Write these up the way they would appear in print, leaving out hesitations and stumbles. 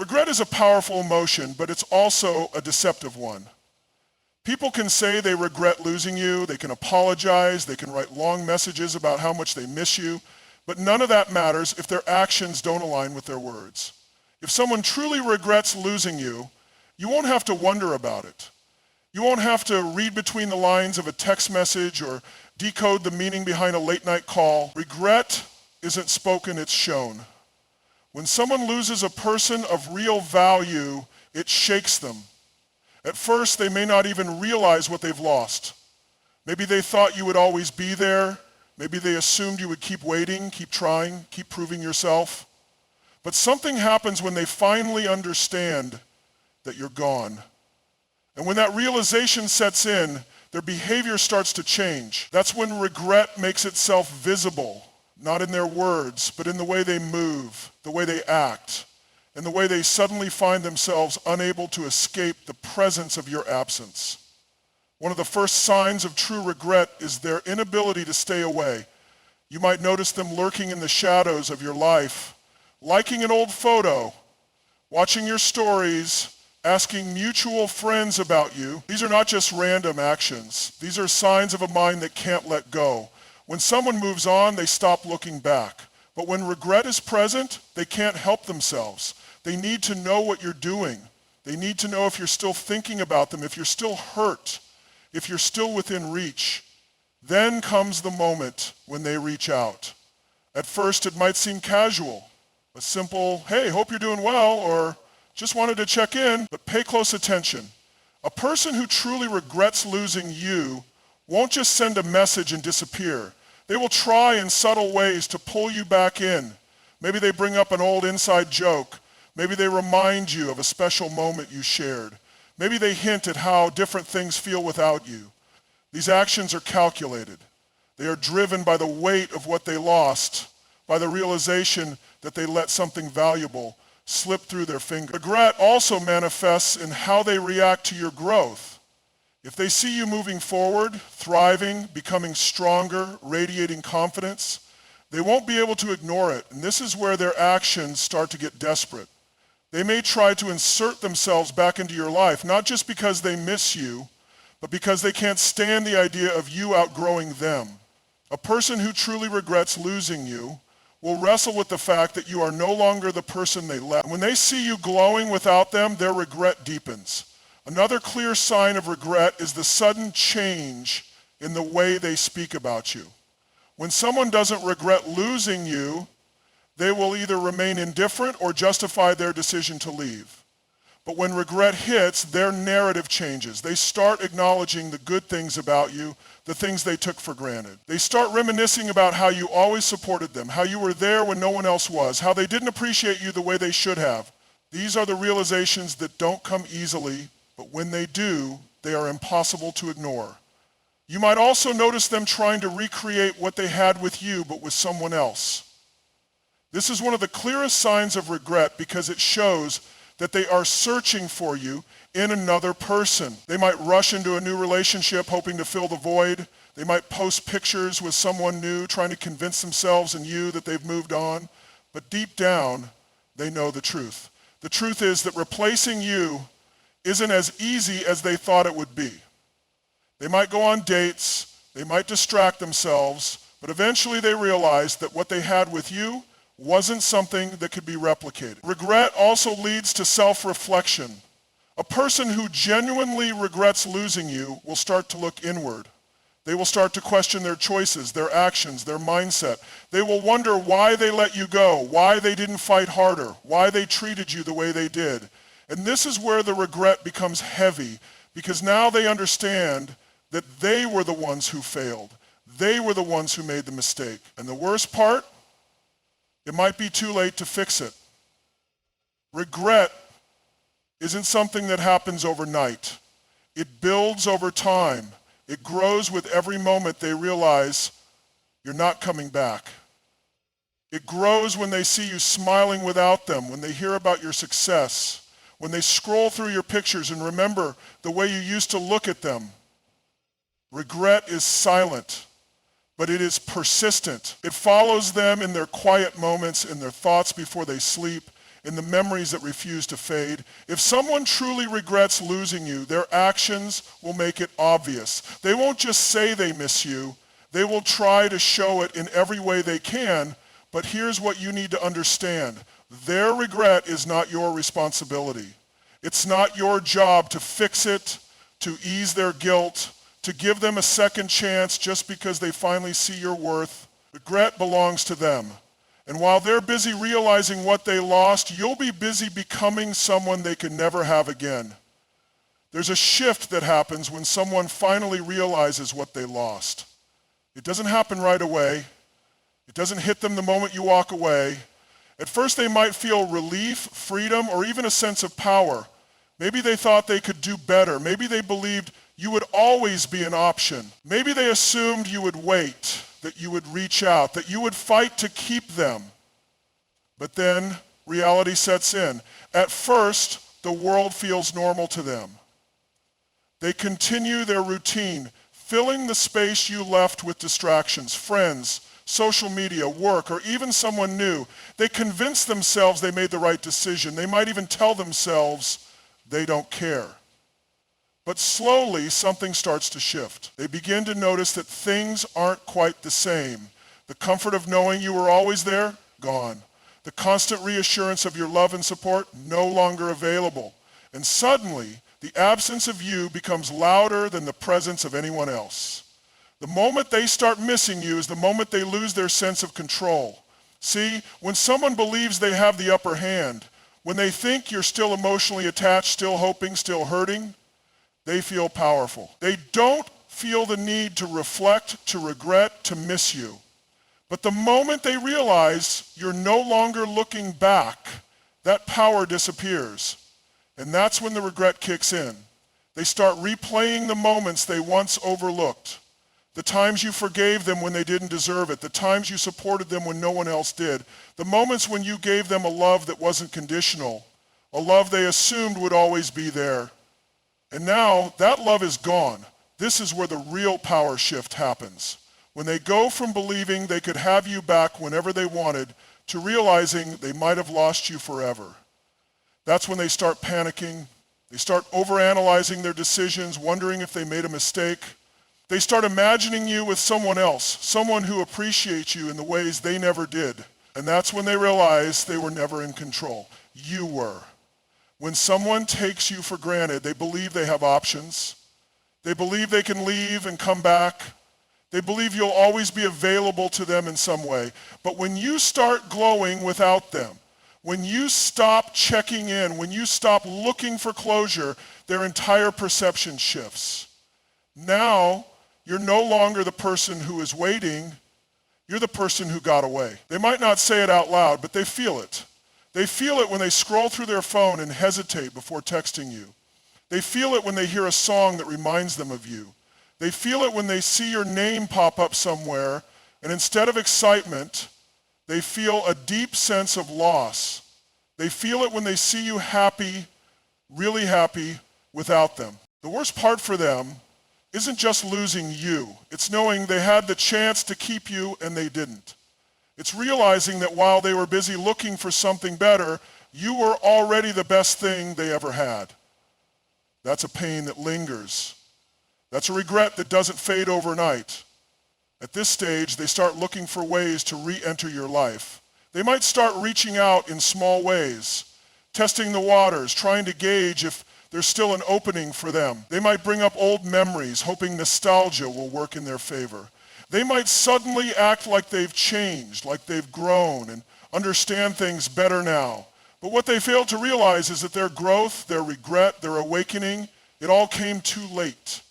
Regret is a powerful emotion, but it's also a deceptive one. People can say they regret losing you, they can apologize, they can write long messages about how much they miss you, but none of that matters if their actions don't align with their words. If someone truly regrets losing you, you won't have to wonder about it. You won't have to read between the lines of a text message or decode the meaning behind a late-night call. Regret isn't spoken, it's shown. When someone loses a person of real value, it shakes them. At first, they may not even realize what they've lost. Maybe they thought you would always be there. Maybe they assumed you would keep waiting, keep trying, keep proving yourself. But something happens when they finally understand that you're gone. And when that realization sets in, their behavior starts to change. That's when regret makes itself visible, not in their words, but in the way they move, the way they act, and the way they suddenly find themselves unable to escape the presence of your absence. One of the first signs of true regret is their inability to stay away. You might notice them lurking in the shadows of your life, liking an old photo, watching your stories, asking mutual friends about you. These are not just random actions. These are signs of a mind that can't let go. When someone moves on, they stop looking back. But when regret is present, they can't help themselves. They need to know what you're doing. They need to know if you're still thinking about them, if you're still hurt, if you're still within reach. Then comes the moment when they reach out. At first, it might seem casual, a simple, hey, hope you're doing well, or just wanted to check in, but pay close attention. A person who truly regrets losing you won't just send a message and disappear. They will try in subtle ways to pull you back in. Maybe they bring up an old inside joke. Maybe they remind you of a special moment you shared. Maybe they hint at how different things feel without you. These actions are calculated. They are driven by the weight of what they lost, by the realization that they let something valuable slip through their fingers. Regret also manifests in how they react to your growth. If they see you moving forward, thriving, becoming stronger, radiating confidence, they won't be able to ignore it, and this is where their actions start to get desperate. They may try to insert themselves back into your life, not just because they miss you, but because they can't stand the idea of you outgrowing them. A person who truly regrets losing you will wrestle with the fact that you are no longer the person they left. When they see you glowing without them, their regret deepens. Another clear sign of regret is the sudden change in the way they speak about you. When someone doesn't regret losing you, they will either remain indifferent or justify their decision to leave. But when regret hits, their narrative changes. They start acknowledging the good things about you, the things they took for granted. They start reminiscing about how you always supported them, how you were there when no one else was, how they didn't appreciate you the way they should have. These are the realizations that don't come easily, but when they do, they are impossible to ignore. You might also notice them trying to recreate what they had with you, but with someone else. This is one of the clearest signs of regret because it shows that they are searching for you in another person. They might rush into a new relationship hoping to fill the void. They might post pictures with someone new trying to convince themselves and you that they've moved on. But deep down, they know the truth. The truth is that replacing you isn't as easy as they thought it would be. They might go on dates, they might distract themselves, but eventually they realize that what they had with you wasn't something that could be replicated. Regret also leads to self-reflection. A person who genuinely regrets losing you will start to look inward. They will start to question their choices, their actions, their mindset. They will wonder why they let you go, why they didn't fight harder, why they treated you the way they did. And this is where the regret becomes heavy, because now they understand that they were the ones who failed. They were the ones who made the mistake. And the worst part, it might be too late to fix it. Regret isn't something that happens overnight. It builds over time. It grows with every moment they realize you're not coming back. It grows when they see you smiling without them, when they hear about your success, when they scroll through your pictures and remember the way you used to look at them. Regret is silent, but it is persistent. It follows them in their quiet moments, in their thoughts before they sleep, and the memories that refuse to fade. If someone truly regrets losing you, their actions will make it obvious. They won't just say they miss you. They will try to show it in every way they can, but here's what you need to understand. Their regret is not your responsibility. It's not your job to fix it, to ease their guilt, to give them a second chance just because they finally see your worth. Regret belongs to them. And while they're busy realizing what they lost, you'll be busy becoming someone they can never have again. There's a shift that happens when someone finally realizes what they lost. It doesn't happen right away. It doesn't hit them the moment you walk away. At first they might feel relief, freedom, or even a sense of power. Maybe they thought they could do better. Maybe they believed you would always be an option. Maybe they assumed you would wait, that you would reach out, that you would fight to keep them. But then reality sets in. At first, the world feels normal to them. They continue their routine, filling the space you left with distractions, friends, social media, work, or even someone new. They convince themselves they made the right decision. They might even tell themselves they don't care. But slowly, something starts to shift. They begin to notice that things aren't quite the same. The comfort of knowing you were always there, gone. The constant reassurance of your love and support, no longer available. And suddenly, the absence of you becomes louder than the presence of anyone else. The moment they start missing you is the moment they lose their sense of control. See, when someone believes they have the upper hand, when they think you're still emotionally attached, still hoping, still hurting, they feel powerful. They don't feel the need to reflect, to regret, to miss you. But the moment they realize you're no longer looking back, that power disappears. And that's when the regret kicks in. They start replaying the moments they once overlooked. The times you forgave them when they didn't deserve it. The times you supported them when no one else did. The moments when you gave them a love that wasn't conditional. A love they assumed would always be there. And now that love is gone. This is where the real power shift happens. When they go from believing they could have you back whenever they wanted to realizing they might have lost you forever. That's when they start panicking. They start overanalyzing their decisions, wondering if they made a mistake. They start imagining you with someone else, someone who appreciates you in the ways they never did. And that's when they realize they were never in control. You were. When someone takes you for granted, they believe they have options. They believe they can leave and come back. They believe you'll always be available to them in some way. But when you start glowing without them, when you stop checking in, when you stop looking for closure, their entire perception shifts. Now, you're no longer the person who is waiting. You're the person who got away. They might not say it out loud, but they feel it. They feel it when they scroll through their phone and hesitate before texting you. They feel it when they hear a song that reminds them of you. They feel it when they see your name pop up somewhere, and instead of excitement, they feel a deep sense of loss. They feel it when they see you happy, really happy, without them. The worst part for them isn't just losing you. It's knowing they had the chance to keep you and they didn't. It's realizing that while they were busy looking for something better, you were already the best thing they ever had. That's a pain that lingers. That's a regret that doesn't fade overnight. At this stage, they start looking for ways to re-enter your life. They might start reaching out in small ways, testing the waters, trying to gauge if there's still an opening for them. They might bring up old memories, hoping nostalgia will work in their favor. They might suddenly act like they've changed, like they've grown and understand things better now. But what they fail to realize is that their growth, their regret, their awakening, it all came too late.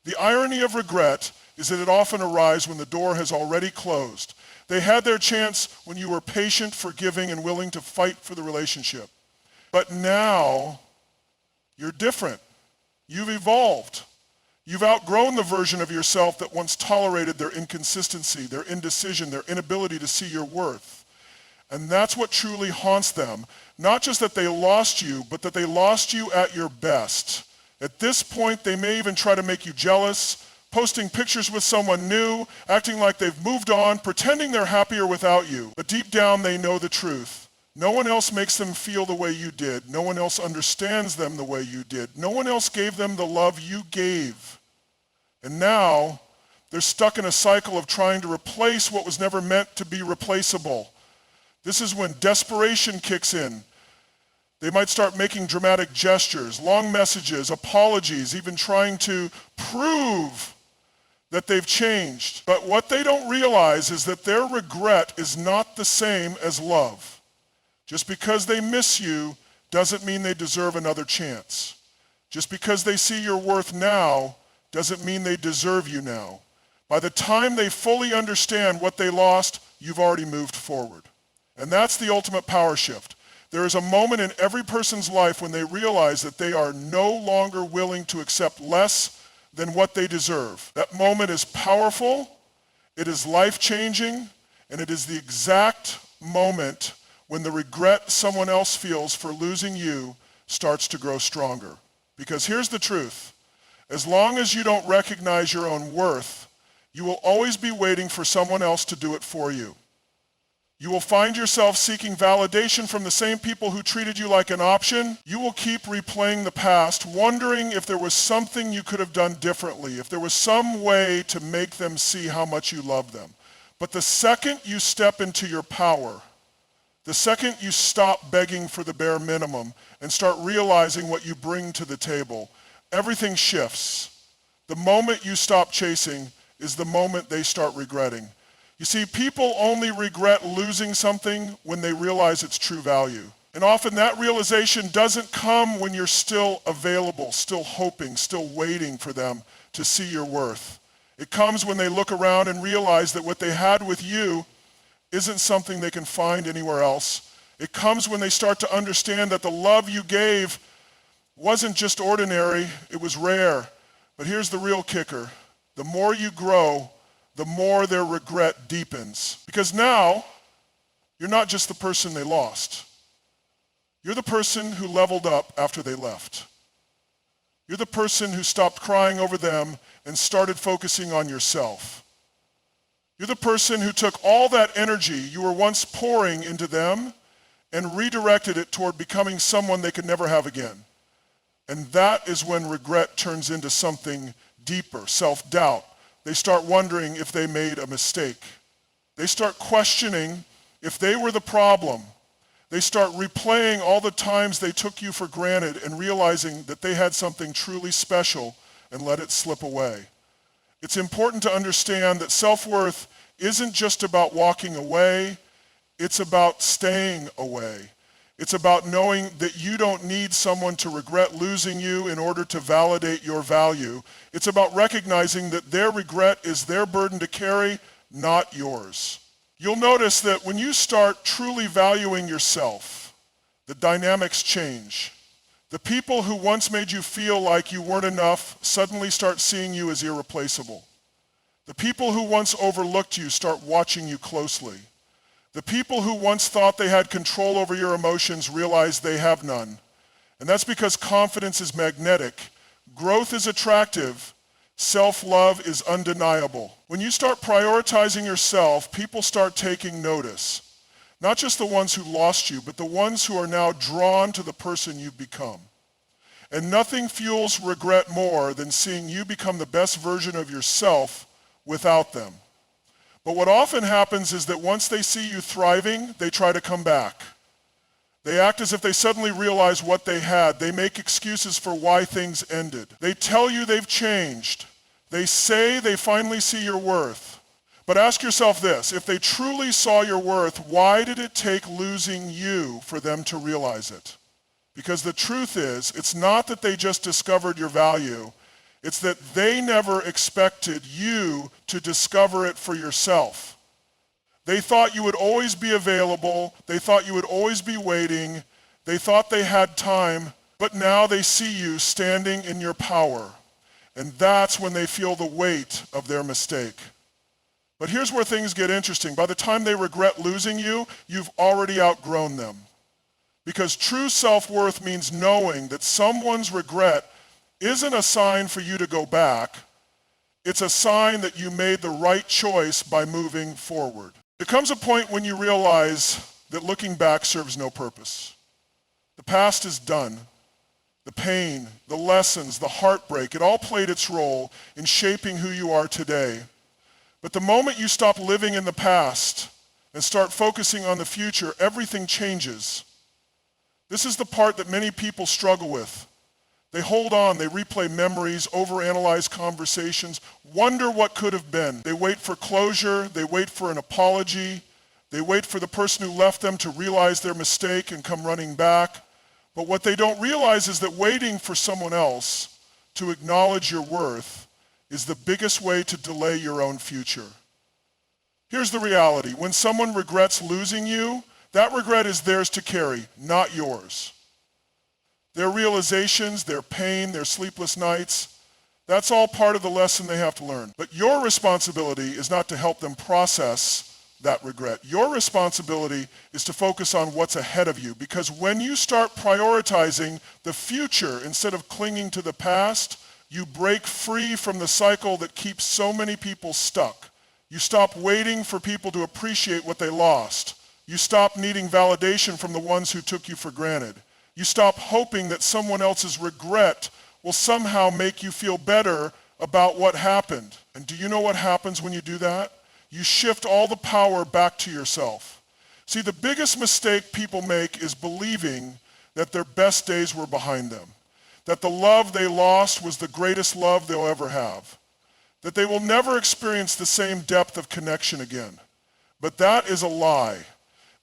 The irony of regret is that it often arrives when the door has already closed. They had their chance when you were patient, forgiving, and willing to fight for the relationship. But now, you're different. You've evolved. You've outgrown the version of yourself that once tolerated their inconsistency, their indecision, their inability to see your worth. And that's what truly haunts them. Not just that they lost you, but that they lost you at your best. At this point, they may even try to make you jealous, posting pictures with someone new, acting like they've moved on, pretending they're happier without you. But deep down, they know the truth. No one else makes them feel the way you did. No one else understands them the way you did. No one else gave them the love you gave. And now they're stuck in a cycle of trying to replace what was never meant to be replaceable. This is when desperation kicks in. They might start making dramatic gestures, long messages, apologies, even trying to prove that they've changed. But what they don't realize is that their regret is not the same as love. Just because they miss you doesn't mean they deserve another chance. Just because they see your worth now doesn't mean they deserve you now. By the time they fully understand what they lost, you've already moved forward. And that's the ultimate power shift. There is a moment in every person's life when they realize that they are no longer willing to accept less than what they deserve. That moment is powerful, it is life-changing, and it is the exact moment when the regret someone else feels for losing you starts to grow stronger. Because here's the truth. As long as you don't recognize your own worth, you will always be waiting for someone else to do it for you. You will find yourself seeking validation from the same people who treated you like an option. You will keep replaying the past, wondering if there was something you could have done differently, if there was some way to make them see how much you love them. But the second you step into your power, the second you stop begging for the bare minimum and start realizing what you bring to the table, everything shifts. The moment you stop chasing is the moment they start regretting. You see, people only regret losing something when they realize its true value. And often that realization doesn't come when you're still available, still hoping, still waiting for them to see your worth. It comes when they look around and realize that what they had with you isn't something they can find anywhere else. It comes when they start to understand that the love you gave wasn't just ordinary, it was rare. But here's the real kicker. The more you grow, the more their regret deepens. Because now, you're not just the person they lost. You're the person who leveled up after they left. You're the person who stopped crying over them and started focusing on yourself. You're the person who took all that energy you were once pouring into them and redirected it toward becoming someone they could never have again. And that is when regret turns into something deeper, self-doubt. They start wondering if they made a mistake. They start questioning if they were the problem. They start replaying all the times they took you for granted and realizing that they had something truly special and let it slip away. It's important to understand that self-worth isn't just about walking away, it's about staying away. It's about knowing that you don't need someone to regret losing you in order to validate your value. It's about recognizing that their regret is their burden to carry, not yours. You'll notice that when you start truly valuing yourself, the dynamics change. The people who once made you feel like you weren't enough suddenly start seeing you as irreplaceable. The people who once overlooked you start watching you closely. The people who once thought they had control over your emotions realize they have none. And that's because confidence is magnetic, growth is attractive, self-love is undeniable. When you start prioritizing yourself, people start taking notice. Not just the ones who lost you, but the ones who are now drawn to the person you've become. And nothing fuels regret more than seeing you become the best version of yourself without them. But what often happens is that once they see you thriving, they try to come back. They act as if they suddenly realize what they had. They make excuses for why things ended. They tell you they've changed. They say they finally see your worth. But ask yourself this, if they truly saw your worth, why did it take losing you for them to realize it? Because the truth is, it's not that they just discovered your value, it's that they never expected you to discover it for yourself. They thought you would always be available. They thought you would always be waiting. They thought they had time, but now they see you standing in your power. And that's when they feel the weight of their mistake. But here's where things get interesting. By the time they regret losing you, you've already outgrown them. Because true self-worth means knowing that someone's regret isn't a sign for you to go back. It's a sign that you made the right choice by moving forward. There comes a point when you realize that looking back serves no purpose. The past is done. The pain, the lessons, the heartbreak, it all played its role in shaping who you are today. But the moment you stop living in the past and start focusing on the future, everything changes. This is the part that many people struggle with. They hold on, they replay memories, overanalyze conversations, wonder what could have been. They wait for closure, they wait for an apology, they wait for the person who left them to realize their mistake and come running back. But what they don't realize is that waiting for someone else to acknowledge your worth is the biggest way to delay your own future. Here's the reality. When someone regrets losing you, that regret is theirs to carry, not yours. Their realizations, their pain, their sleepless nights, that's all part of the lesson they have to learn. But your responsibility is not to help them process that regret. Your responsibility is to focus on what's ahead of you, because when you start prioritizing the future instead of clinging to the past, you break free from the cycle that keeps so many people stuck. You stop waiting for people to appreciate what they lost. You stop needing validation from the ones who took you for granted. You stop hoping that someone else's regret will somehow make you feel better about what happened. And do you know what happens when you do that? You shift all the power back to yourself. See, the biggest mistake people make is believing that their best days were behind them, that the love they lost was the greatest love they'll ever have, that they will never experience the same depth of connection again. But that is a lie.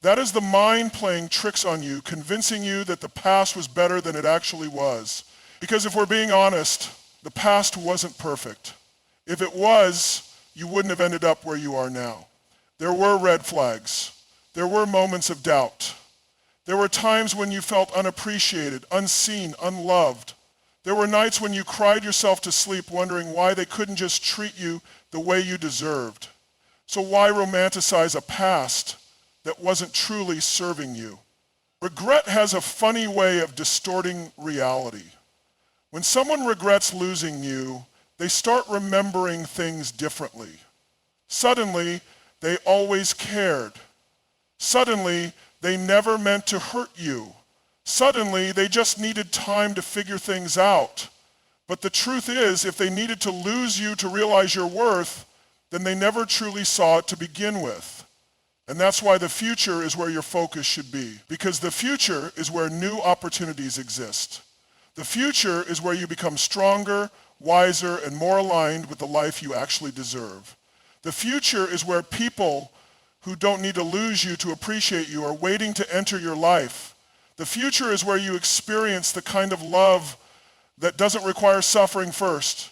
That is the mind playing tricks on you, convincing you that the past was better than it actually was. Because if we're being honest, the past wasn't perfect. If it was, you wouldn't have ended up where you are now. There were red flags. There were moments of doubt. There were times when you felt unappreciated, unseen, unloved. There were nights when you cried yourself to sleep wondering why they couldn't just treat you the way you deserved. So why romanticize a past that wasn't truly serving you? Regret has a funny way of distorting reality. When someone regrets losing you, they start remembering things differently. Suddenly, they always cared. Suddenly, they never meant to hurt you. Suddenly, they just needed time to figure things out. But the truth is, if they needed to lose you to realize your worth, then they never truly saw it to begin with. And that's why the future is where your focus should be. Because the future is where new opportunities exist. The future is where you become stronger, wiser, and more aligned with the life you actually deserve. The future is where people who don't need to lose you to appreciate you are waiting to enter your life. The future is where you experience the kind of love that doesn't require suffering first.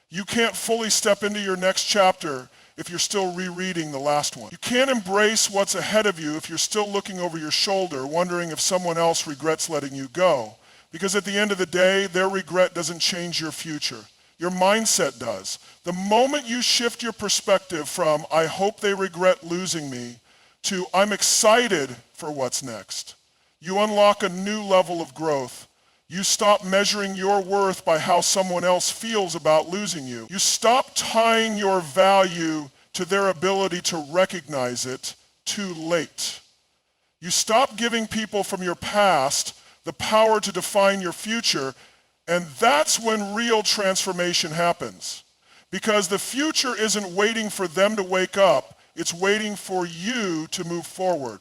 You can't fully step into your next chapter if you're still rereading the last one. You can't embrace what's ahead of you if you're still looking over your shoulder, wondering if someone else regrets letting you go. Because at the end of the day, their regret doesn't change your future. Your mindset does. The moment you shift your perspective from, I hope they regret losing me, to, I'm excited for what's next, you unlock a new level of growth. You stop measuring your worth by how someone else feels about losing you. You stop tying your value to their ability to recognize it too late. You stop giving people from your past the power to define your future, and that's when real transformation happens. Because the future isn't waiting for them to wake up, it's waiting for you to move forward.